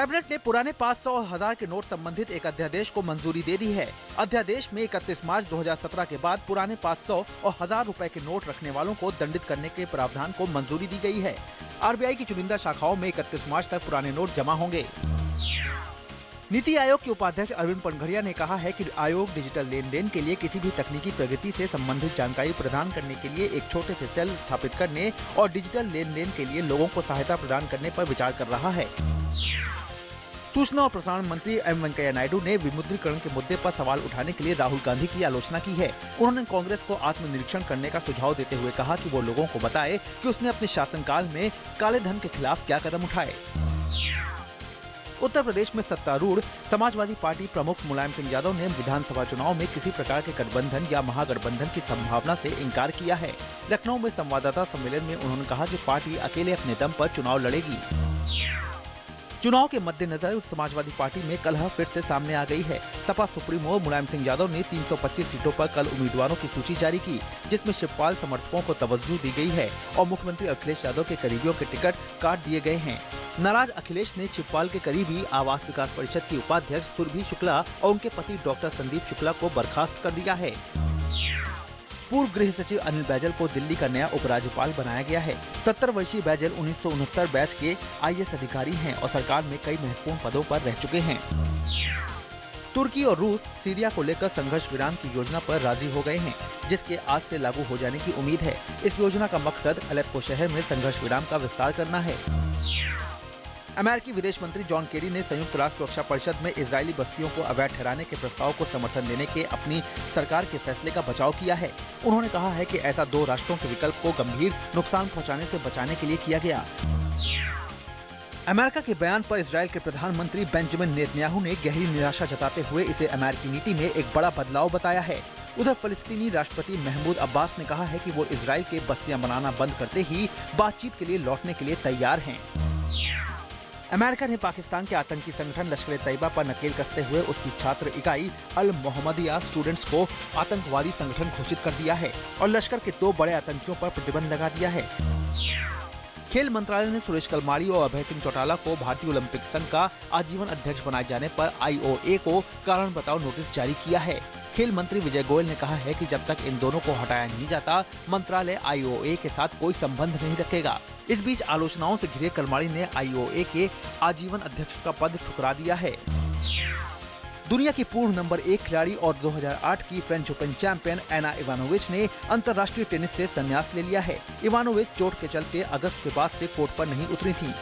Cabinet ने पुराने 500 और 1000 के नोट संबंधित एक अध्यादेश को मंजूरी दे दी है। अध्यादेश में 31 मार्च 2017 के बाद पुराने 500 और 1000 रुपए के नोट रखने वालों को दंडित करने के प्रावधान को मंजूरी दी गई है। आरबीआई की चुनिंदा शाखाओं में 31 मार्च तक पुराने नोट जमा होंगे। नीति आयोग के उपाध्यक्ष अरविंद पनघड़िया ने कहा है कि आयोग डिजिटल लेन देन के लिए किसी भी तकनीकी प्रगति से संबंधित जानकारी प्रदान करने के लिए एक छोटे से सेल स्थापित करने और डिजिटल लेन देन के लिए लोगों को सहायता प्रदान करने पर विचार कर रहा है। सूचना और प्रसारण मंत्री एम वेंकैया नायडू ने विमुद्रीकरण के मुद्दे पर सवाल उठाने के लिए राहुल गांधी की आलोचना की है। उन्होंने कांग्रेस को आत्मनिरीक्षण करने का सुझाव देते हुए कहा कि वो लोगों को बताए कि उसने अपने शासनकाल में काले धन के खिलाफ क्या कदम उठाए। उत्तर प्रदेश में सत्तारूढ़ समाजवादी पार्टी प्रमुख मुलायम सिंह यादव ने विधानसभा चुनाव में किसी प्रकार के गठबंधन या महागठबंधन की संभावना से इनकार किया है। लखनऊ में संवाददाता सम्मेलन में उन्होंने कहा कि पार्टी अकेले अपने दम पर चुनाव लड़ेगी। चुनाव के मद्देनजर समाजवादी पार्टी में कलह फिर से सामने आ गई है। सपा सुप्रीमो मुलायम सिंह यादव ने 325 सीटों पर कल उम्मीदवारों की सूची जारी की, जिसमें शिवपाल समर्थकों को तवज्जो दी गई है और मुख्यमंत्री अखिलेश यादव के करीबियों के टिकट काट दिए गए हैं। नाराज अखिलेश ने शिवपाल के करीबी आवास विकास परिषद की उपाध्यक्ष सुरभि शुक्ला और उनके पति डॉक्टर संदीप शुक्ला को बर्खास्त कर दिया है। पूर्व गृह सचिव अनिल बैजल को दिल्ली का नया उपराज्यपाल बनाया गया है। 70 वर्षीय बैजल 1969 बैच के आईएएस अधिकारी हैं और सरकार में कई महत्वपूर्ण पदों पर रह चुके हैं। तुर्की और रूस सीरिया को लेकर संघर्ष विराम की योजना पर राजी हो गए हैं, जिसके आज से लागू हो जाने की उम्मीद है। इस योजना का मकसद अलेप्पो शहर में संघर्ष विराम का विस्तार करना है। अमेरिकी विदेश मंत्री जॉन केरी ने संयुक्त राष्ट्र सुरक्षा परिषद में इजरायली बस्तियों को अवैध ठहराने के प्रस्ताव को समर्थन देने के अपनी सरकार के फैसले का बचाव किया है। उन्होंने कहा है कि ऐसा 2 राष्ट्रों के विकल्प को गंभीर नुकसान पहुंचाने से बचाने के लिए किया गया। अमेरिका के बयान पर इजरायल के प्रधानमंत्री बेंजामिन नेतन्याहू ने गहरी निराशा जताते हुए इसे अमेरिकी नीति में एक बड़ा बदलाव बताया है। उधर फलस्तीनी राष्ट्रपति महमूद अब्बास ने कहा है कि वो इजरायल के बस्तियां बनाना बंद करते ही बातचीत के लिए लौटने के लिए तैयार हैं। अमेरिका ने पाकिस्तान के आतंकी संगठन लश्कर-ए-तैयबा पर नकेल कसते हुए उसकी छात्र इकाई अल मोहम्मदिया स्टूडेंट्स को आतंकवादी संगठन घोषित कर दिया है और लश्कर के 2 बड़े आतंकियों पर प्रतिबंध लगा दिया है। खेल मंत्रालय ने सुरेश कलमाड़ी और अभय सिंह चौटाला को भारतीय ओलंपिक संघ का आजीवन अध्यक्ष बनाए जाने पर आईओए को कारण बताओ नोटिस जारी किया है। खेल मंत्री विजय गोयल ने कहा है कि जब तक इन दोनों को हटाया नहीं जाता, मंत्रालय आईओए के साथ कोई संबंध नहीं रखेगा। इस बीच आलोचनाओं से घिरे कलमाड़ी ने आईओए के आजीवन अध्यक्ष का पद ठुकरा दिया है। दुनिया की पूर्व नंबर 1 खिलाड़ी और 2008 की French open champion Ana Ivanovic ने अंतर्राष्ट्रीय टेनिस से संन्यास ले लिया है। इवानोविच चोट के चलते अगस्त के बाद से कोर्ट पर नहीं उतरी थी।